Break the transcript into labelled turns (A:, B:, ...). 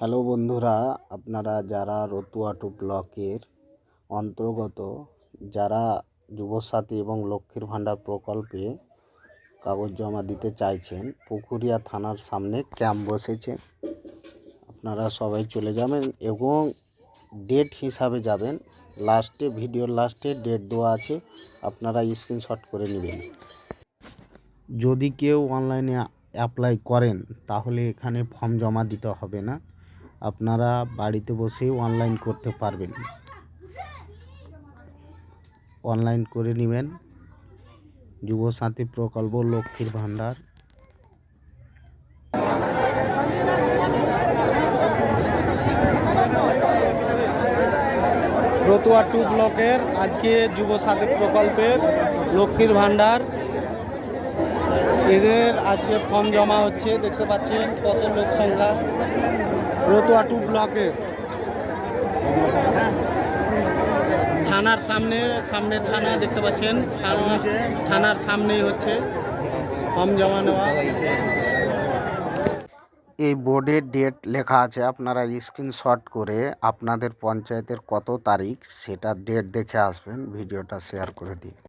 A: Hello বন্ধুরা, আপনারা যারা রতুয়া ব্লকের অন্তর্গত যারা যুবসাথী এবং লক্ষ্মীর ভাণ্ডার প্রকল্পে কাগজ জমা দিতে চাইছেন, পুকুরিয়া থানার সামনে ক্যাম্প বসেছে। আপনারা সবাই চলে যাবেন এবং ডেট হিসাবে যাবেন। লাস্টে ভিডিওর লাস্টে ডেট দেওয়া আছে, আপনারা স্ক্রিনশট করে নেবেন। যদি কেউ অনলাইনে অ্যাপ্লাই করেন তাহলে এখানে ফর্ম জমা দিতে হবে না, আপনারা বাড়িতে বসেই অনলাইন করতে পারবেন। অনলাইন করে নেবেন। যুবসাথী প্রকল্প, লক্ষ্মীর ভাণ্ডার।
B: রতুয়া ব্লকের আজকে যুবসাথী প্রকল্পের লক্ষ্মীর ভাণ্ডার এদের আজকে ফর্ম জমা হচ্ছে। দেখতে পাচ্ছেন কত লোক সংখ্যা। রতুয়া ব্লকে থানার সামনে থানা দেখতে পাচ্ছেন, থানার সামনেই হচ্ছে ফর্ম জমা নেওয়া।
A: এই বোর্ডে ডেট লেখা আছে, আপনারা স্ক্রিনশট করে আপনাদের পঞ্চায়েতের কত তারিখ সেটা ডেট দেখে আসবেন। ভিডিওটা শেয়ার করে দিন।